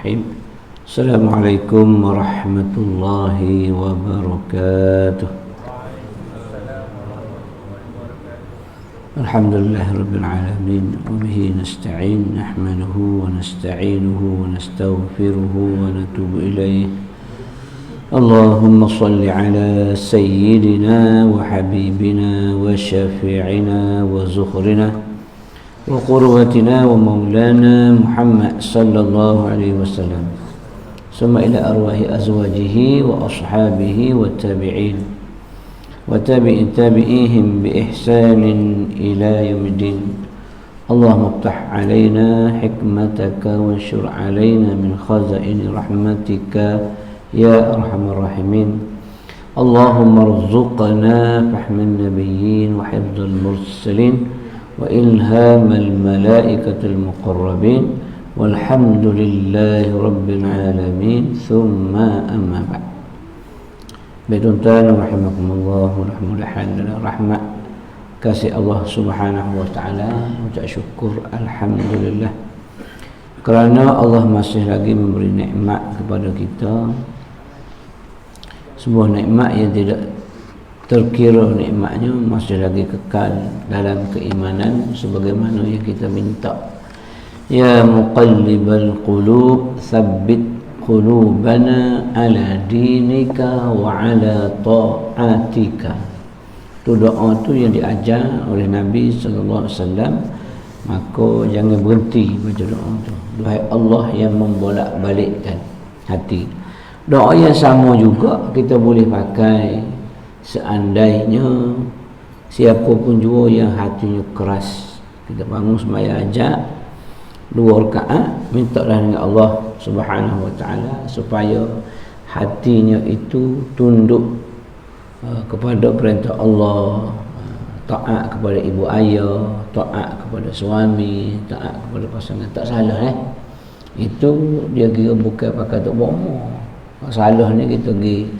Bismillahirrahmanirrahim. Assalamualaikum warahmatullahi wabarakatuh. Alhamdulillahirabbil alamin wa bihi nasta'in nahmaduhu wa nasta'inuhu wa nastaghfiruhu wa natubu ilayh. Allahumma shalli ala sayyidina wa habibina wa syafi'ina wa zukhrina wa qurwatina wa maulana Muhammad sallallahu alaihi wasallam. Summa ila arwahi azwajihi wa ashabihi wa tabi'in wa tabi'ihim bi ihsanin ila yaumiddin. Allahumma iftah alaina hikmataka wa anshur alaina min khazaini rahmatika ya arhamar rahimin. Allahumma arzuqna fahman nabiyyin wa hifdzal mursalin wa ilhamal malaikatil muqarrabin walhamdulillahi rabbil alamin. Thumma amma ba'd. Tuan-tuan rahimakumullah, mudah-mudahan rahmat kasih Allah Subhanahu wa taala, ucap syukur alhamdulillah kerana Allah masih lagi memberi nikmat kepada kita, sebuah nikmat yang tidak terkira nikmatnya, masih lagi kekal dalam keimanan sebagaimana yang kita minta. Ya muqallibal qulub tsabbit qulubana ala dinika wa ala ta'atika. Itu doa tu yang diajar oleh Nabi sallallahu alaihi wasallam, maka jangan berhenti baca doa tu. Duhai Allah yang membolak-balikkan hati. Doa yang sama juga kita boleh pakai seandainya siapa pun jua yang hatinya keras. Kita bangun sembahyang ajak 2 rakaat, mintalah dengan Allah Subhanahu wa taala supaya hatinya itu tunduk kepada perintah Allah, taat kepada ibu ayah, taat kepada suami, taat kepada pasangan. Tak salah itu dia kira bukan pakai tok bomo. Salah ni kita pergi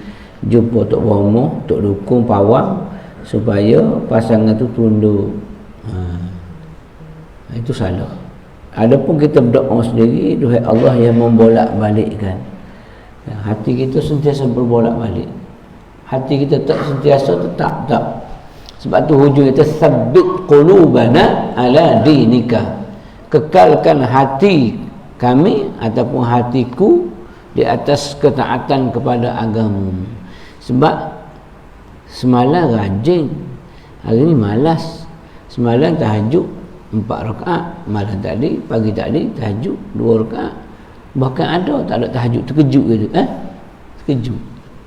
jumpa tok bomo, tok dukung, pawang supaya pasangan tu tunduk. Itu salah. Adapun kita berdoa sendiri, duhai Allah yang membolak-balikkan. Hati kita sentiasa berbolak-balik. Hati kita tak sentiasa tetap tak. Sebab tu hujung kita tsabbit qulubana ala dinika. Kekalkan hati kami ataupun hatiku di atas ketaatan kepada agamamu. Sebab semalam rajin, hari ni malas. Semalam tahajud 4 rakaat, malam tadi, pagi tadi tahajud 2 rakaat. Bahkan ada tak ada tahajud terkejut gitu, terkejut.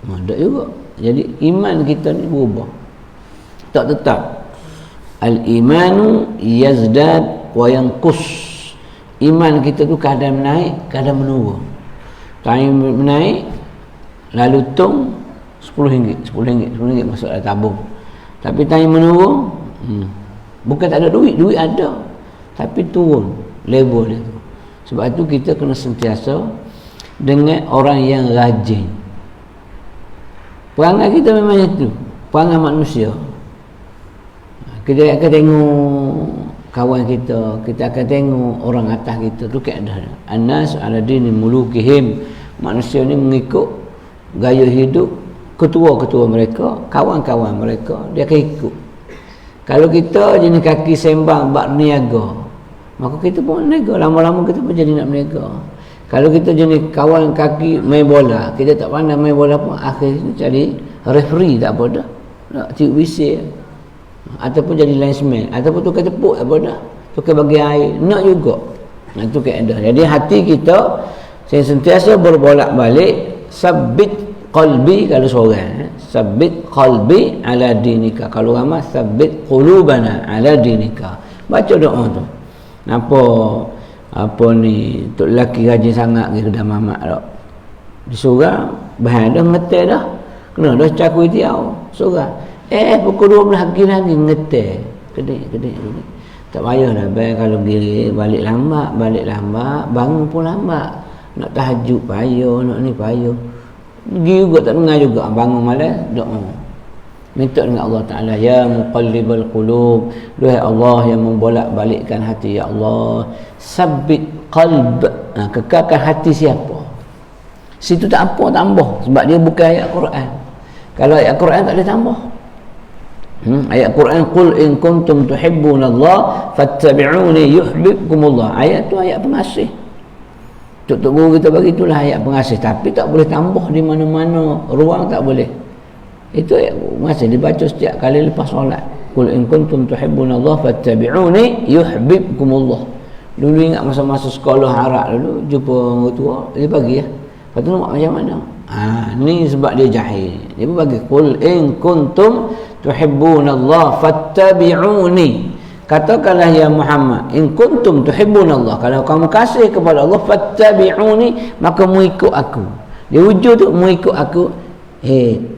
Ada juga. Jadi iman kita ni berubah. Tak tetap. Al-imanu yazdad wa yanqus. Iman kita tu kadang menaik, kadang menurun. Time menaik, lalu tung RM10, RM10 masuk dalam tabung. Tapi time menurun, bukan tak ada duit, duit ada, tapi turun level dia tu. Sebab tu kita kena sentiasa dengan orang yang rajin. Perangai kita memang itu, perangai manusia. Kita akan tengok kawan kita, kita akan tengok orang atas kita tu keadaan. An-nas ala dini mulukihim. Manusia ni mengikut gaya hidup ketua-ketua mereka, kawan-kawan mereka, dia akan ikut. Kalau kita jenis kaki sembang bak niaga, maka kita pun niaga, lama-lama kita pun jadi nak berniaga. Kalau kita jenis kawan kaki main bola, kita tak pandai main bola pun, akhirnya cari referee tak apa dah, nak tiup bising, ataupun jadi linesman, ataupun tukar tepuk tak apa dah, tukar bagi air, nak juga. Itu keadaan. Jadi hati kita sentiasa berbolak-balik. Sabbit qalbi kalau seorang, sabbit qalbi ala dinika. Kalau ramai sabbit qulubana ala dinika. Baca doa tu. Apa ni tok lelaki rajin sangat ke kedai mamak dak. Disuruh bahan dah ngetek dah. Kena dah cakui tiau. Surah. Pukul 12 lagi ngetek. Kedai. Tak payah dah bayar kalau pergi balik lambat, bangun pun lambat. Nak tahajud payah, nak ni payah. Pergi juga tak dengar juga, bangun malas doa. Minta dengan Allah Ta'ala, ya muqallibal qulub, duhai Allah yang membolak-balikkan hati, ya Allah, sabbit qalb kekalkan hati siapa. Situ tak apa tambah sebab dia bukan ayat Quran. Kalau ayat Quran tak ada tambah. Ayat Quran, qul in kuntum tuhibbunallah fattabi'uni yuhibbukumullah. Ayat tu ayat pengasih. Tok guru kita bagi itulah ayat pengasih, tapi tak boleh tambah di mana-mana ruang, tak boleh. Itu ayat pengasih dibaca setiap kali lepas solat. Qul in kuntum tuhibbunallah fattabi'uni yuhibbukumullah. Dulu ingat masa-masa sekolah Arab dulu jumpa orang tua dia bagi ya. Lepas tu nak macam mana? Ni sebab dia jahil. Dia pun bagi qul in kuntum tuhibbunallah fattabi'uni. Katakanlah ya Muhammad, in kuntum tuhibbunallah, kalau kamu kasih kepada Allah, fattabi'uni, maka mengikut aku. Dia wujud tu mengikut aku.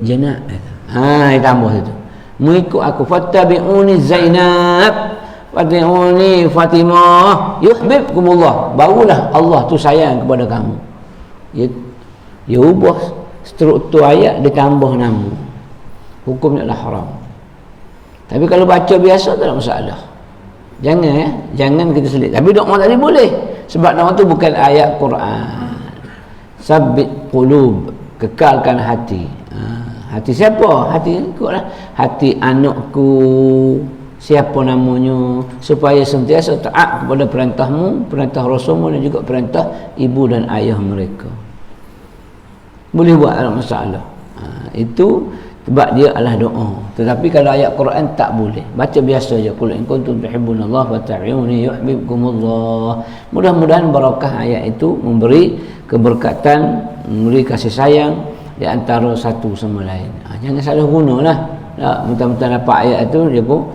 Jenab. Dia tambah situ. Mengikut aku, fattabi'uni Zainab, fattabi'uni Fatimah, yuhibbukumullah. Barulah Allah tu sayang kepada kamu. Dia ubah struktur ayat, dia tambah nama. Hukumnya adalah haram. Tapi kalau baca biasa tak ada masalah. Jangan ya, jangan kita selit. Tapi doa tadi boleh. Sebab doa tu bukan ayat Quran. Sabbit qulub, kekalkan hati. Hati siapa? Hati ikutlah. Hati anakku, siapa namanya, supaya sentiasa taat kepada perintahmu, perintah Rasulmu, dan juga perintah ibu dan ayah mereka. Boleh buat, tak ada masalah. Itu sebab dia adalah doa. Tetapi kalau ayat Quran tak boleh. Baca biasa je. Qul in kuntum tuhibbunallah fattabi'uni yuhibbukumullah. Mudah-mudahan barakah ayat itu memberi keberkatan, memberi kasih sayang di antara satu sama lain. Jangan salah gunalah. Mentang-mentang dapat ayat itu dia pun,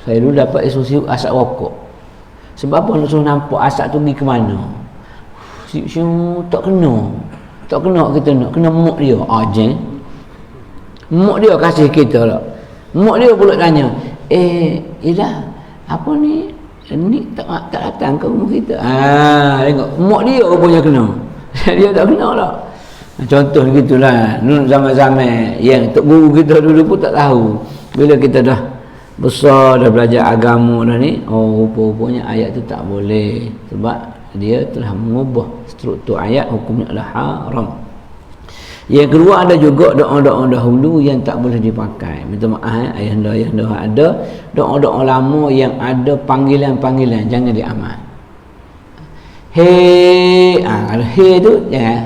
saya dulu dapat instruksi asap rokok. Sebab apa nak suruh nampak asap tu pergi ke mana? Tak kena. Tak kena kita nak kena muk dia. Jeng. Mak dia kasih kita tak. Mak dia pula tanya, Ilah, apa ni? Ni tak datang ke rumah kita. Tengok, mak dia punya kena. Dia tak kena tak. Contoh gitulah. Zaman-zaman yang tok guru kita dulu pun tak tahu. Bila kita dah besar, dah belajar agama dah ni, rupa-rupanya ayat tu tak boleh. Sebab dia telah mengubah struktur ayat, hukumnya adalah haram. Yang kedua, ada juga doa-doa dahulu yang tak boleh dipakai. Minta maaf ayah-ayah ada doa-doa lama yang ada panggilan-panggilan, jangan diamal. Kalau tu jangan.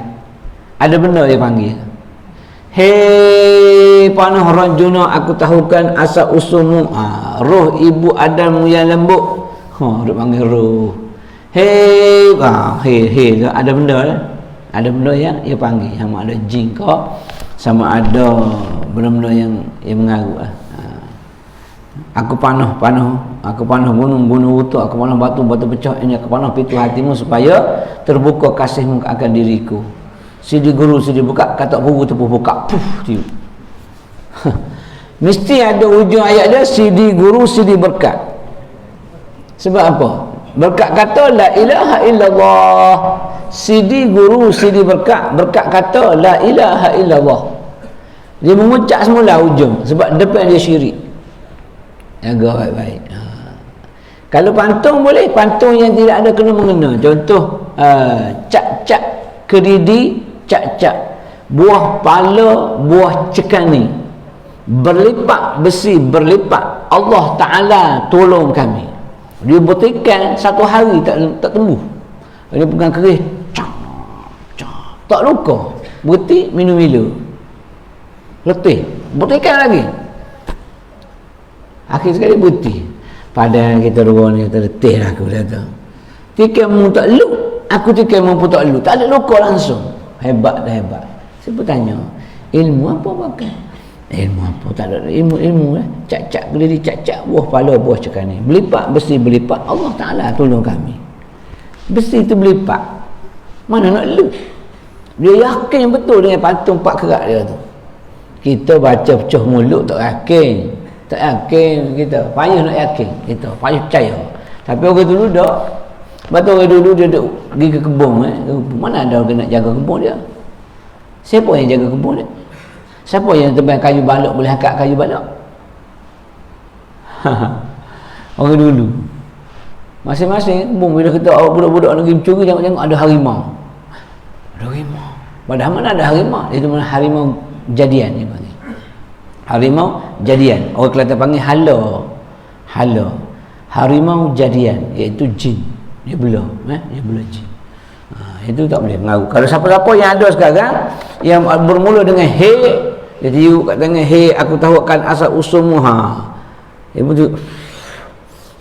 Ada benda dia panggil. Panah ranjuna, aku tahukan asal usulmu. Roh ibu Adam yang lembut. Dia panggil roh. Ada benda lah. Ada benda yang dia panggil, sama ada jin ke, sama ada benda-benda yang mengarut lah. Aku panah bunuh utuh, aku panah batu pecah, ini aku panah pintu hatimu supaya terbuka kasihmu akan diriku. Sidi guru sidi buka, kata guru tepuh buka, mesti ada ujung ayat dia, sidi guru sidi berkat. Sebab apa? Berkat kata la ilaha illallah. Sidi guru sidi berkat kata la ilaha illallah. Dia mengucap semula ujung, sebab depan dia syirik. Jaga baik-baik. Kalau pantun boleh, pantun yang tidak ada kena mengena. Contoh cak-cak kedidi, cak-cak buah pala, buah cekani, berlipat besi, berlipat, Allah Ta'ala tolong kami. Dia buktikan satu hari tak tumbuh. Dia pegang kerih, tak luka, bukti minum milo, letih, buktikan lagi. Akhir sekali bukti. Padahal kita dua ni kata letih lah aku kata. Tikaimu tak luk, aku tikaimu pun tak luk, tak ada luka langsung. Hebat dah hebat. Saya pun tanya, ilmu apa pakai? Ilmu apa? Tak ada ilmu lah. Cak-cak gelidi, cak-cak buah pala, buah cekani. Belipat besi, belipat, Allah Ta'ala tolong kami. Besi tu belipat, mana nak luk? Dia yakin betul dengan patung pak kerak dia tu. Kita baca pecah mulut tak yakin. Tak yakin kita. Payah nak yakin kita. Payah percaya. Tapi orang dulu tak. Sebab tu orang dulu dia duduk pergi ke kebun. Mana ada orang nak jaga kebun dia? Siapa yang jaga kebun dia? Siapa yang tebang kayu balok boleh angkat kayu balok? Orang dulu. Masing-masing bila kita budak-budak negeri mencuri, tengok-tengok ada harimau. Ada harimau. Padahal mana ada harimau? Itu mana harimau jadian dia panggil. Harimau jadian. Orang Kelantan panggil hala. Hala. Harimau jadian, iaitu jin. Dia bela, dia bela jin. Itu tak boleh mengaruh. Kalau siapa-siapa yang ada sekarang yang bermula dengan he, dia tiup kat tangan, he aku tahu akan asal usulmu, dia betul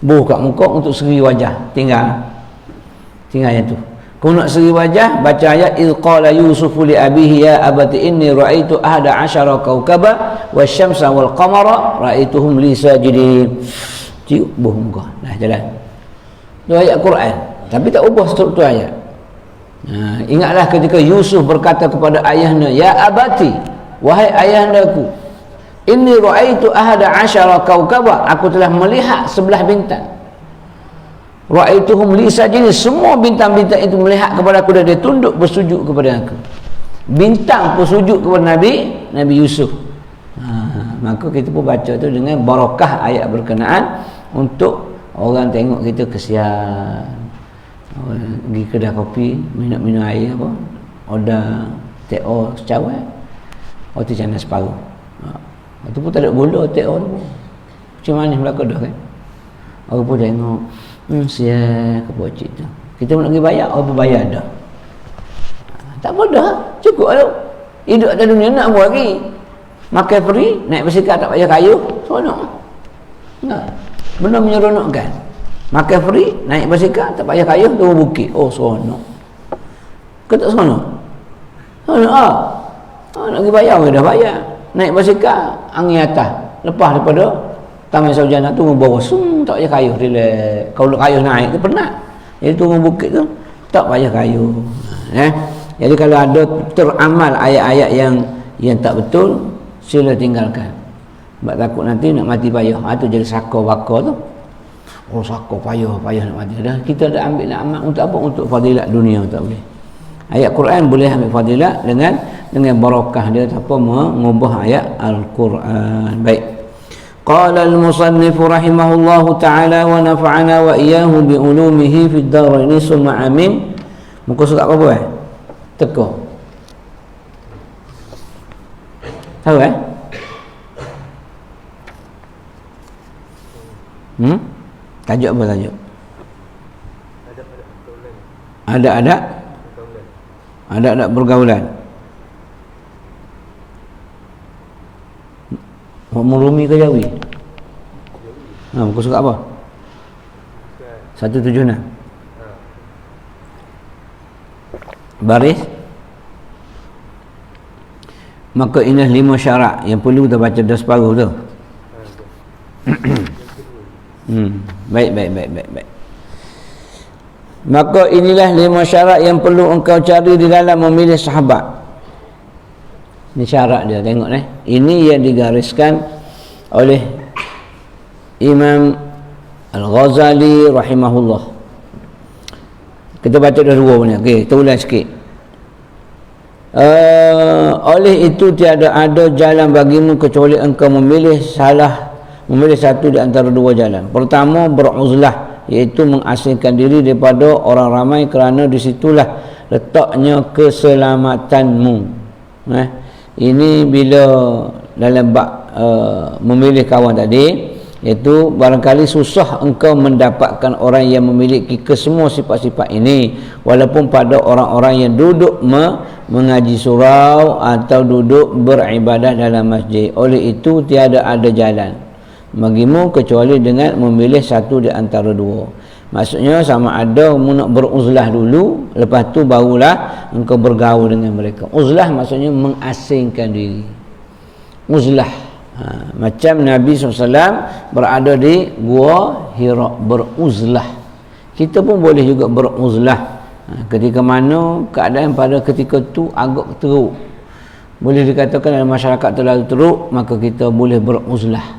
buh kat muka untuk seri wajah, tinggal yang tu. Kau nak seri wajah, baca ayat iz qala yusufu li abihi ya abati inni ra'aitu ahada asyara kaukaba wasyamsa wal qamara ra'aituhum li sajidin. Tiup buh muka, dah jalan. Itu ayat Quran, tapi tak ubah struktur ayat. Ingatlah ketika Yusuf berkata kepada ayahnya, ya abati, wahai ayahandaku, inni ra'aitu ahada asyara kaukaba, aku telah melihat 11 bintang. Ra'aituhum li sajidin, semua bintang-bintang itu melihat kepada aku dan dia tunduk bersujud kepada aku. Bintang pun sujud kepada Nabi Yusuf. Maka kita pun baca tu dengan barakah ayat berkenaan untuk orang tengok kita kesian. Pergi kedai kopi, minum air apa, order teh-o secawai, roti canai separuh. Itu pun tak ada gula teh-o tu. Macam manis belaka dah kan. Orang pun tengok, sial ke pocik tu. Kita nak pergi bayar, orang pun bayar dah. Tak apa dah, cukup lah. Hidup atas dunia nak apa lagi? Makan free, naik basikal tak payah kayu, seronok. Benda menyeronokkan. Makan free, naik basikal tak payah kayu, turun bukit. Oh, seronok. Ke tak seronok? Seronok nak pergi bayar, dah bayar. Naik basikal, angin atas. Lepas daripada Taman Sarjana, turun bawah. Tak payah kayu. Kalau kayu naik tu penat. Jadi turun bukit tu, tak payah kayu. Jadi kalau ada teramal ayat-ayat yang tak betul, sila tinggalkan. Sebab takut nanti nak mati payah. Itu jadi saka waka tu. Oh, saka payah nak mati. Dah kita dah ambil nak amal untuk apa? Untuk fadilat dunia, tak boleh. Ayat Quran boleh ambil fadilat dengan barakah dia tanpa mengubah ayat Al-Quran. Baik. Qala al-musannif rahimahullahu ta'ala wa nafa'ana wa iyyahu bi ulumihi fid darain summa amin. Muka surat apa Teka. Tahu Tajuk apa tajuk? Ada pergaulan. Murumi ke Jawi? Muka surat apa? 176. Baris. Maka ini 5 syarat yang perlu kita baca dah separuh tu. Baik. Maka inilah 5 syarat yang perlu engkau cari di dalam memilih sahabat. Ini syarat dia, tengok ini yang digariskan oleh Imam Al-Ghazali rahimahullah. Kita baca dah 2 punya. Okey, kita ulang sikit. Oleh itu tiada ada jalan bagimu kecuali engkau memilih satu di antara 2 jalan. Pertama, beruzlah, iaitu mengasingkan diri daripada orang ramai kerana disitulah letaknya keselamatanmu. Ini bila dalam bab memilih kawan tadi, iaitu barangkali susah engkau mendapatkan orang yang memiliki kesemua sifat-sifat ini, walaupun pada orang-orang yang duduk mengaji surau atau duduk beribadah dalam masjid. Oleh itu tiada ada jalan bagimu kecuali dengan memilih satu di antara 2. Maksudnya sama ada nak beruzlah dulu, lepas tu barulah engkau bergaul dengan mereka. Uzlah maksudnya mengasingkan diri. Uzlah, macam Nabi SAW berada di Gua Hira, beruzlah. Kita pun boleh juga beruzlah ketika mana keadaan pada ketika tu agak teruk, boleh dikatakan dalam masyarakat terlalu teruk, maka kita boleh beruzlah,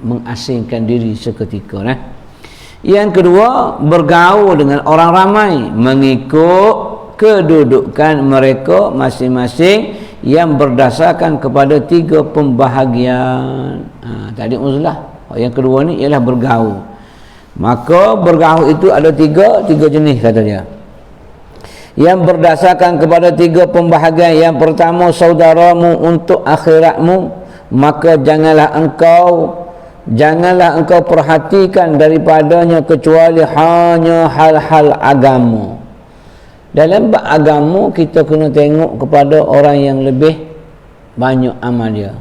mengasingkan diri seketika. Yang kedua, bergaul dengan orang ramai mengikut kedudukan mereka masing-masing yang berdasarkan kepada 3 pembahagian. Tadi uzlah. Yang kedua ni ialah bergaul. Maka bergaul itu ada tiga jenis kata dia, yang berdasarkan kepada tiga pembahagian. Yang pertama, saudaramu untuk akhiratmu, maka janganlah engkau perhatikan daripadanya kecuali hanya hal-hal agama. Dalam bab agama kita kena tengok kepada orang yang lebih banyak amal dia.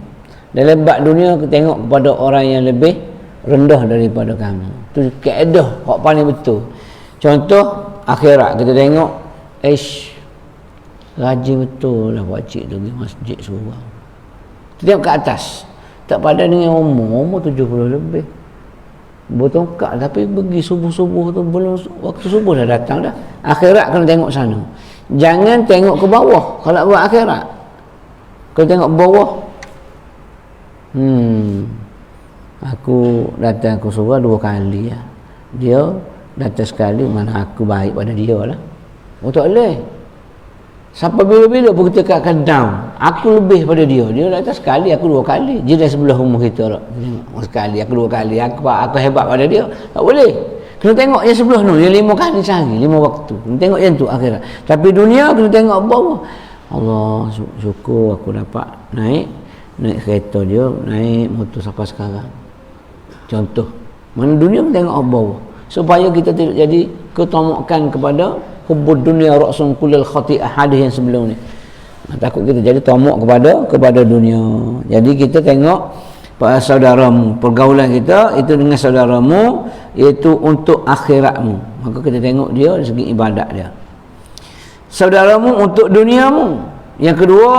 Dalam bab dunia kita tengok kepada orang yang lebih rendah daripada kamu. Itu kaedah hak paling betul. Contoh akhirat kita tengok, rajin betul lah pakcik tu pergi masjid seorang. Tengok ke atas, tak padan dengan umur 70 lebih, bertongkat tapi pergi subuh-subuh tu, belum waktu subuh dah datang dah. Akhirat kena tengok sana, jangan tengok ke bawah. Kalau buat akhirat kena tengok ke bawah. Aku datang ke surga 2 kali ya. Dia datang sekali, mana aku baik pada dia lah. Tak boleh. Sampai bila-bila pun kita akan down. Aku lebih pada dia. Dia datang sekali, aku 2 kali. Dia dah sebelah rumah kita tak. Sekali, aku 2 kali. Aku hebat pada dia. Tak boleh. Kena tengok yang sebelah tu, yang 5 kali sehari, 5 waktu. Kena tengok yang tu akhirat. Tapi dunia kena tengok bawah. Allah, syukur aku dapat naik kereta dia, naik motor sampai sekarang. Contoh. Mana dunia kena tengok bawah. Supaya kita tidak jadi ketamukan kepada hubbud dunia ra'sun kullil khati'ah, hadis yang sebelum ni. Takut kita jadi tamak kepada dunia. Jadi kita tengok saudaramu, pergaulan kita itu dengan saudaramu iaitu untuk akhiratmu. Maka kita tengok dia dari segi ibadat dia. Saudaramu untuk duniamu. Yang kedua,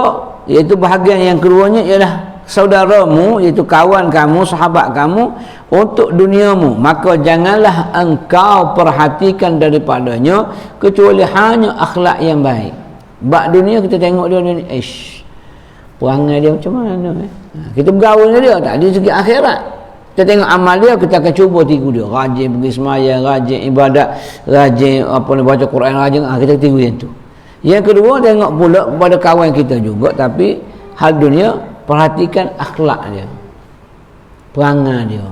iaitu bahagian yang keduanya ialah saudaramu, iaitu kawan kamu, sahabat kamu untuk duniamu, maka janganlah engkau perhatikan daripadanya kecuali hanya akhlak yang baik. Bab dunia kita tengok dia ni, perangai dia macam mana kita bergaul dengan dia tak, dari segi akhirat kita tengok amal dia, kita akan cuba tiru dia, rajin pergi sembahyang, rajin ibadat, rajin baca Quran, rajin, kita tiru yang tu. Yang kedua, tengok pula kepada kawan kita juga, tapi hal dunia perhatikan akhlak dia, perangai dia.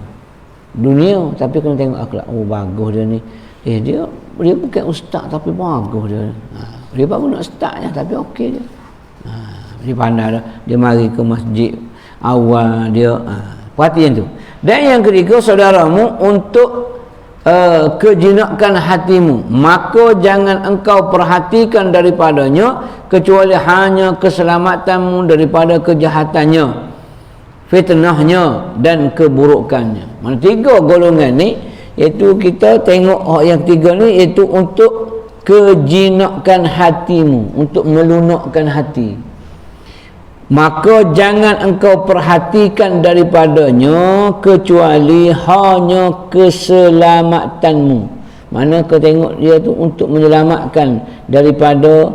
Dunia tapi kena tengok akhlak. Oh bagus dia ni. Dia bukan ustaz tapi bagus dia. Dia baru nak ustaznya tapi okey dia. Dia pandai dah. Dia mari ke masjid awal dia. Perhatian tu. Dan yang ketiga, saudaramu untuk kejinakan hatimu, maka jangan engkau perhatikan daripadanya kecuali hanya keselamatanmu daripada kejahatannya, fitnahnya dan keburukannya. Mana 3 golongan ni, iaitu kita tengok yang 3 ni iaitu untuk kejinakan hatimu, untuk melunakkan hati. Maka jangan engkau perhatikan daripadanya kecuali hanya keselamatanmu. Mana kau tengok dia tu untuk menyelamatkan daripada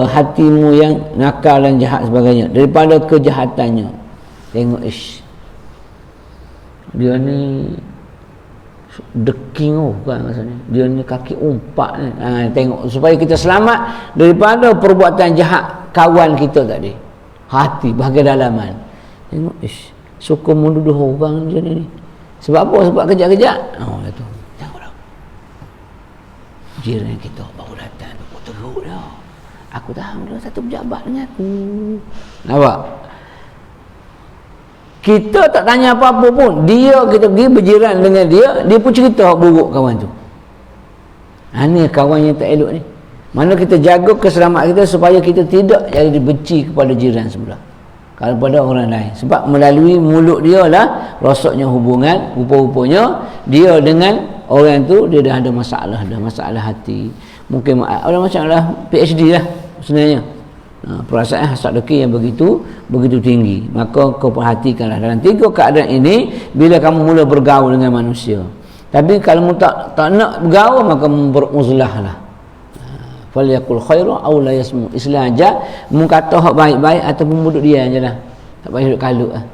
hatimu yang nakal dan jahat sebagainya, daripada kejahatannya. Tengok dia ni deking kan rasanya. Dia ni kaki umpat ni. Tengok supaya kita selamat daripada perbuatan jahat kawan kita tadi. Hati bahagian dalaman. Tengok suka menduduh orang dia ni. Sebab apa? Sebab kejap-kejap. Tu. Tengoklah. Jiran kita baru datang, aku teruk dah. Aku tahu dia satu pejabat dengan aku. Nampak? Kita tak tanya apa-apa pun, kita pergi berjiran dengan dia pun cerita buruk kawan tu. Ini kawan yang tak elok ni. Mana kita jaga keselamatan kita supaya kita tidak jadi benci kepada jiran sebelah, kepada orang lain. Sebab melalui mulut dia lah rosaknya hubungan. Rupa-rupanya dia dengan orang tu dia dah ada masalah hati. Mungkin ada masalah PhD lah sebenarnya. Perasaan hasad dengki yang begitu tinggi. Maka kau perhatikanlah dalam 3 keadaan ini bila kamu mula bergaul dengan manusia. Tapi kalau tak nak bergaul, maka beruzlahlah. Falyakul khairan aw la yasmu. Islam aja mengkata hak baik-baik ataupun duduk diam jelah. Tak payah duduk kalut ah.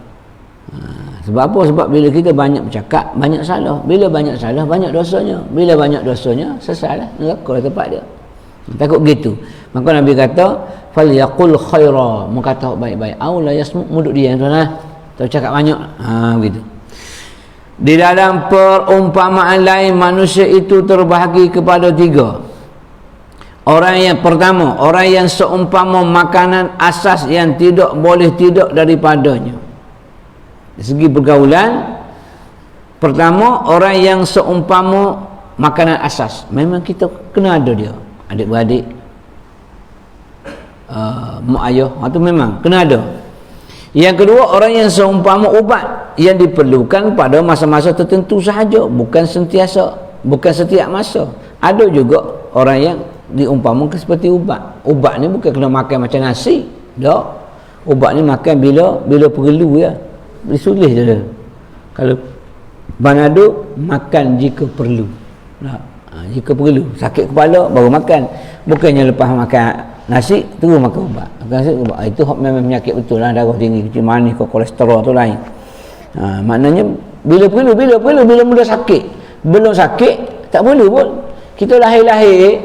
Sebab apa? Sebab bila kita banyak bercakap, banyak salah. Bila banyak salah, banyak dosanya. Bila banyak dosanya, sesalah neraka tempat dia. Takut begitu. Maka Nabi kata falyaqul khaira, mengkata baik-baik, aw la yasmu, duduk diam tuan-tuan. Tak cakap banyak. Begitu. Di dalam perumpamaan lain, manusia itu terbahagi kepada 3. Orang yang pertama, orang yang seumpama makanan asas yang tidak boleh tidak daripadanya. Dari segi pergaulan, pertama, orang yang seumpama makanan asas. Memang kita kena ada dia. Adik-beradik, mak ayah, itu memang kena ada. Yang kedua, orang yang seumpama ubat yang diperlukan pada masa-masa tertentu sahaja, bukan sentiasa, bukan setiap masa. Ada juga orang yang diumpamakan seperti ubat. Ubat ni bukan kena makan macam nasi. Tak. Ubat ni makan bila perlu ya. Disulis je. Kalau Banado makan jika perlu. Jika perlu. Sakit kepala baru makan. Bukannya lepas makan nasi terus makan ubat. Itu memang penyakit betul lah. Darah tinggi, kecil manis, kolesterol tu lain. Maknanya bila perlu, bila mula sakit. Belum sakit tak perlu pun. Kita lahir-lahir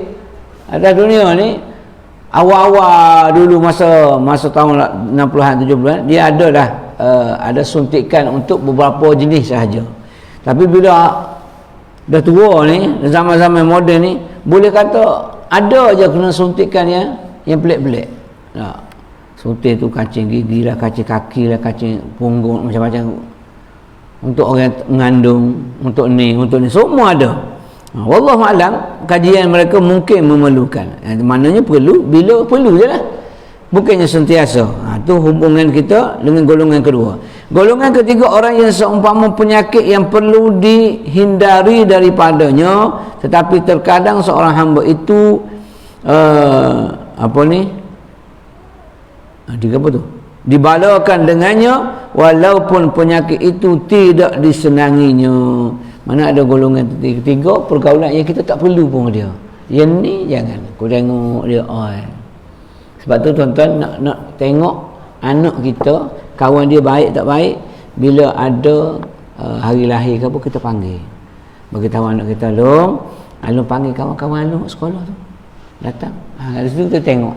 atas dunia ni, awal-awal dulu masa tahun 60-an 70-an, dia ada dah ada suntikan untuk beberapa jenis sahaja. Tapi bila dah tua ni, zaman-zaman moden ni, boleh kata ada je kena suntikan yang pelik-pelik. Suntik tu kacing gigi lah, kacing kaki lah, kacing punggung, macam-macam. Untuk orang mengandung, untuk ni, semua ada. Wallahu a'lam, kajian mereka mungkin memerlukan. Maknanya perlu bila perlu je lah. Bukannya sentiasa. Itu hubungan kita dengan golongan kedua. Golongan ketiga, orang yang seumpama penyakit yang perlu dihindari daripadanya, tetapi terkadang seorang hamba itu dibalakan dengannya walaupun penyakit itu tidak disenanginya. Mana ada golongan ketiga, pergaulan yang kita tak perlu pun dia. Yang ni jangan. Aku tengok dia. Sebab tu tuan-tuan nak tengok anak kita, kawan dia baik tak baik, bila ada hari lahir ke apa, kita panggil. Beritahu anak kita, Long panggil kawan-kawan Long sekolah tu. Datang. Dari situ kita tengok.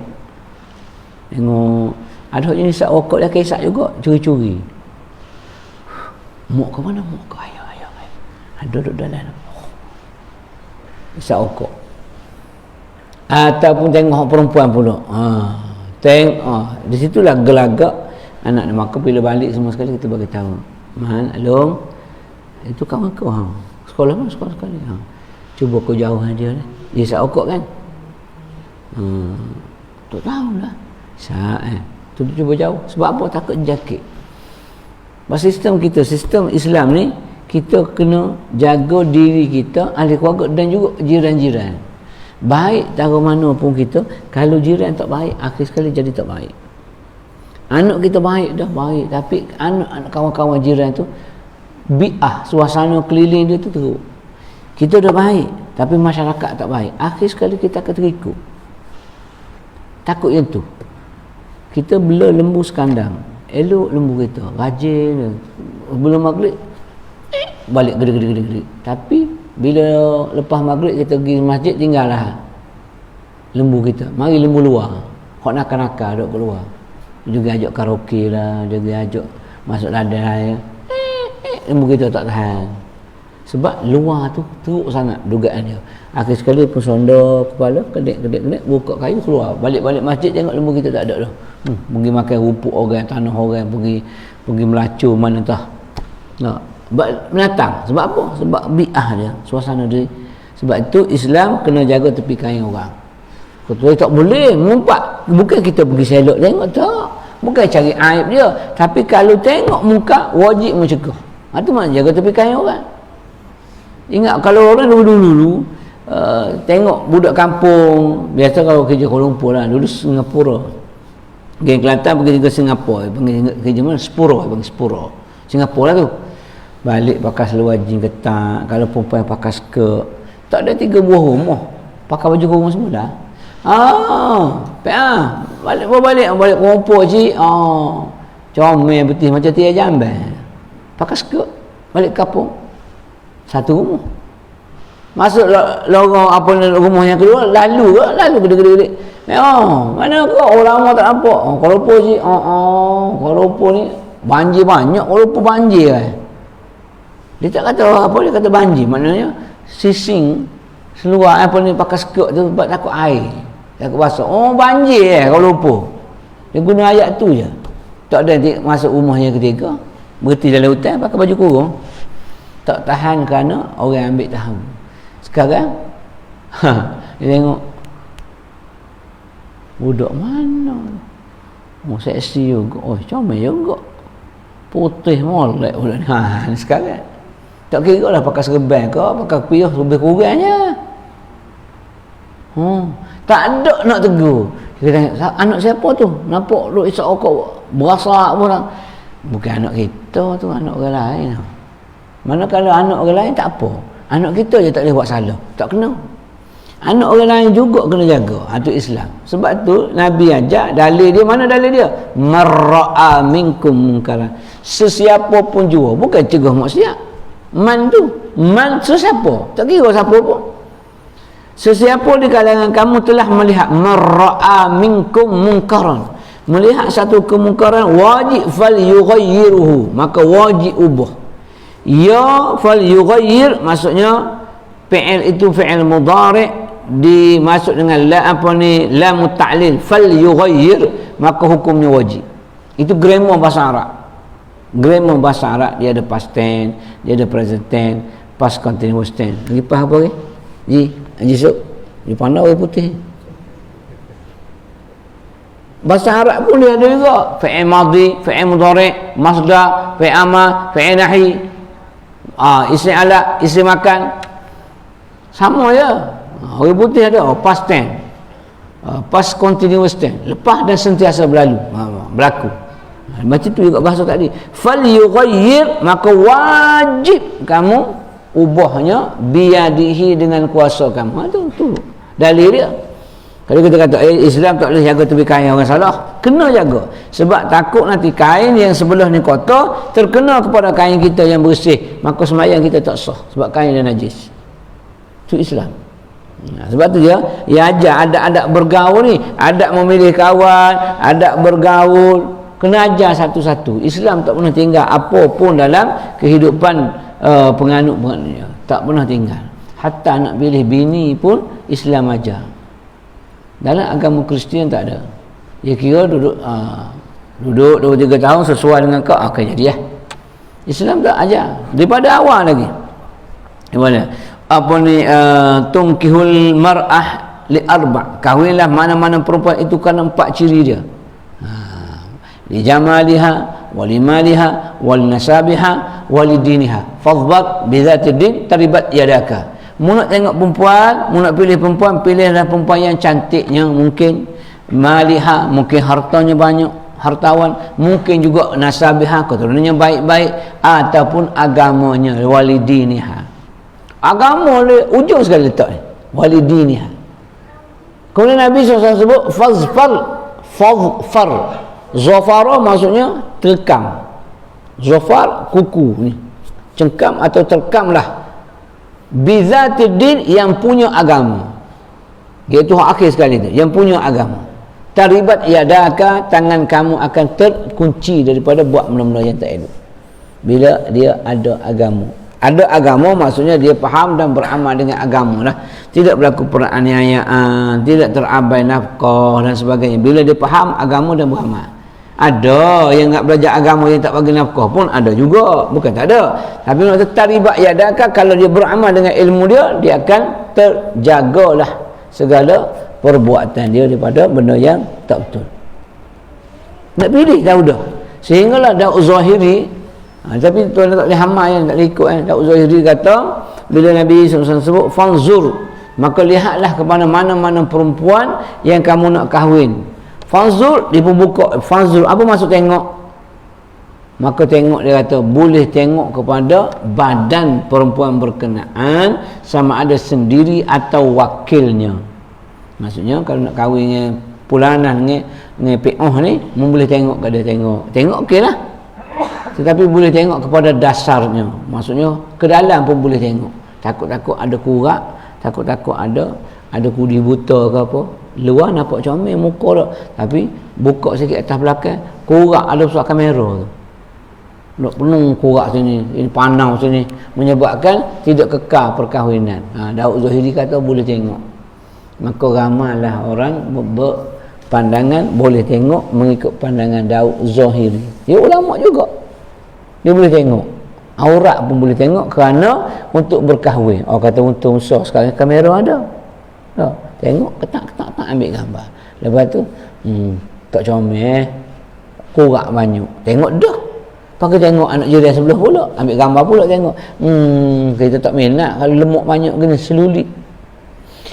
Ada jenis sak rokok dah kisah juga, curi-curi. Mok ke mana? Mok ke ayah. Duduk dalam isap rokok. Ataupun tengok perempuan pula. Di situlah gelagak anak. Maka bila balik semua sekali kita bagi tahu. Long, itu kawan kau. Sekolah mana? Sekolah sekali. Cuba kau jauhan dia. Dia isap rokok kan? Tak tahulah. Tu cuba jauh. Sebab apa? Takut jangkit. Sistem kita, sistem Islam ni, kita kena jaga diri kita, ahli keluarga dan juga jiran-jiran. Baik taruh mana pun kita, kalau jiran tak baik, akhir sekali jadi tak baik. Anak kita baik dah baik, tapi anak kawan-kawan jiran tu, suasana keliling dia tu teruk. Kita dah baik, tapi masyarakat tak baik. Akhir sekali kita akan terikut. Takut yang tu. Kita bela lembu sekandang. Elok lembu kita, rajin. Belum maghrib, balik gede. Tapi bila lepas maghrib kita pergi masjid, tinggallah lembu kita. Mari lembu luar, hok nakal-nakal duduk keluar. Juga ajak karaoke lah, juga ajak masuk ladai. Lembu kita tak tahan. Sebab luar tu teruk sangat dugaan dia. Akhir sekali pun sonda kepala, kedek, buka kayu keluar. Balik masjid tengok lembu kita tak ada dah. Pergi makan rumput orang, tanah orang, pergi melacur mana entah. Menatang. Sebab apa? Sebab bi'ah dia, suasana dia. Sebab itu Islam kena jaga tepi kain orang. Ketua tak boleh mengumpat. Bukan kita pergi selok tengok, tak. Bukan cari aib dia, tapi kalau tengok muka wajib mencegah. Itu mana jaga tepi kain orang. Ingat kalau orang dulu tengok budak kampung, biasa kalau kerja Kuala Lumpur lah, dulu Singapura. Geng Kelantan pergi ke Singapura, pergi kerja mana? Sepuro. Singapura lah tu. Balik pakai seluar jeans ketat, kalau perempuan pakai skirt. Tak ada 3 buah rumah pakai baju kurung semua dah. Balik Kuala cik. Comel betul macam Tia Jamban. Pakai skirt, balik kampung. Satu rumah. Masuk lorong apa rumah yang kedua, lalu gede-gede. Mana kau orang lama tak nampak. Kuala Lumpur cik. Kuala Lumpur ni banjir banyak. Kuala Lumpur banjir kan. Dia tak kata apa, dia kata banjir. Maknanya sising seluar apa ni pakai skirt tu sebab takut air. Takut basah. Oh banjir kalau lupa. Dia guna ayat tu je. Tak ada dia masuk rumahnya ketiga, berhenti dalam hutan pakai baju kurung. Tak tahan kerana orang ambil tahu. Sekarang dia tengok budak mana? Oh seksi juga. Oh comel juga. Putih molek budak ni. Sekarang tak kira lah pakai serban ke, pakai piyah lebih kurangnya. Tak ada nak tegur. Kita tengok anak siapa tu? Nampak duk isap rokok berasa pun. Bukan anak kita tu, anak orang lain. Mana kalau anak orang lain tak apa. Anak kita je tak boleh buat salah. Tak kena. Anak orang lain juga kena jaga. Itu Islam. Sebab tu Nabi ajak dalil dia, mana dalil dia? Marra'a minkum munkaran. Sesiapa pun jua, bukan cegah maksiat. Man tu, man sesiapa? Tak kira siapa pun. Sesiapa di kalangan kamu telah melihat marra'a minkum munkaran, melihat satu kemungkaran, wajib fal yughayyiruhu, maka wajib ubah. Ya fal yughayyir maksudnya fi'il itu fi'il mudhari' dimasuk dengan la apa ni lam ta'lil, fal yughayyir, maka hukumnya wajib. Itu grammar bahasa Arab. Grammar bahasa Arab dia ada past tense, dia ada present tense, past continuous tense. Lagi faham apa ke? Haji Sok, dia pandai orang putih. Bahasa Arab pun dia ada juga. Fi'il madhi, fi'il mudhari', masdar, fi'il amar, fi'il nahi. Isi alat, isi makan. Sama je. Orang putih ada past tense. Past continuous tense. Lepas dan sentiasa berlalu. Berlaku. Macam tu juga bahasa tadi. Fal yughayyir, maka wajib kamu ubahnya biyadihi dengan kuasa kamu. Tu dalil dia. Kalau kita kata Islam tak boleh jaga tepi kain orang salah, kena jaga. Sebab takut nanti kain yang sebelah ni kotor terkena kepada kain kita yang bersih, maka sembahyang kita tak sah sebab kain dia najis. Itu Islam. Sebab tu dia ajar adab-adab bergaul ni, adab memilih kawan, adab bergaul, kena ajar satu-satu. Islam tak pernah tinggal apa pun dalam kehidupan penganut-penganutnya, tak pernah tinggal. Hatta nak pilih bini pun Islam ajar. Dalam agama Kristian tak ada. Dia kira duduk 2-3 tahun sesuai dengan kau akan jadi Islam tak ajar daripada awal lagi. Gimana? Apa ni tungkihul mar'ah li arba'. Kahwinlah mana-mana perempuan itu kerana 4 ciri dia. Li jamaliha walimaliha walnasabiha walidiniha fadhbat bidzati din taribat yadaka. Mu nak tengok perempuan, mu nak pilih perempuan, pilihlah perempuan yang cantiknya, mungkin maliha, mungkin hartanya banyak, hartawan, mungkin juga nasabiha, keturunannya baik-baik, ataupun agamanya, walidiniha. Agama dia ujung sekali letak ni, walidiniha. Kemudian Nabi SAW sebut fazfar. Zafara maksudnya terkam. Zafar kuku ni, cengkam atau terkamlah bizatid din, yang punya agama. Iaitu akhir sekali tu, yang punya agama. Taribat yadaka, tangan kamu akan terkunci daripada buat benda-benda yang tak elok. Bila dia ada agama. Ada agama maksudnya dia faham dan beramal dengan agama lah. Tidak berlaku peraniayaan, tidak terabai nafkah dan sebagainya. Bila dia faham agama dan beramal. Ada yang nak belajar agama yang tak bagi nafkah pun ada juga, bukan tak ada. Tapi nak taribat yadaka, kalau dia beramal dengan ilmu dia, dia akan terjagalah segala perbuatan dia daripada benda yang tak betul. Nak pilih dah dah. Sehinggalah Daud Zahiri, tapi tuan tak boleh hamal yang tak boleh ikut Daud Zahiri kata, bila Nabi SAW sebut fanzur, maka lihatlah kepada mana-mana perempuan yang kamu nak kahwin. Fanzur, dia pun buka fanzur, apa maksud tengok? Maka tengok, dia kata boleh tengok kepada badan perempuan berkenaan, sama ada sendiri atau wakilnya. Maksudnya kalau nak kahwin dengan pulanan dengan POH ni, boleh tengok ke dia, tengok okey lah. Tetapi boleh tengok kepada dasarnya, maksudnya ke dalam pun boleh tengok. Takut-takut ada kurak, takut-takut ada kudi buta ke apa. Luar nampak comel muka dah, tapi buka sikit atas belakang, kurak ada besar kamera tu. duk penuh kurak sini, ini panau sini, menyebabkan tidak kekal perkahwinan. Daud Zahiri kata boleh tengok. Maka ramailah orang berpandangan boleh tengok mengikut pandangan Daud Zahiri. Dia ulama juga. Dia boleh tengok. Aurat pun boleh tengok kerana untuk berkahwin. Orang kata untung susah sekarang kamera ada. Tengok ketak ambil gambar. Lepas tu tak comel, kurak banyak. Tengok dah. Pakai tengok anak jiran sebelah pula, ambil gambar pula tengok. Kita tak minat kalau lemak banyak kena selulit.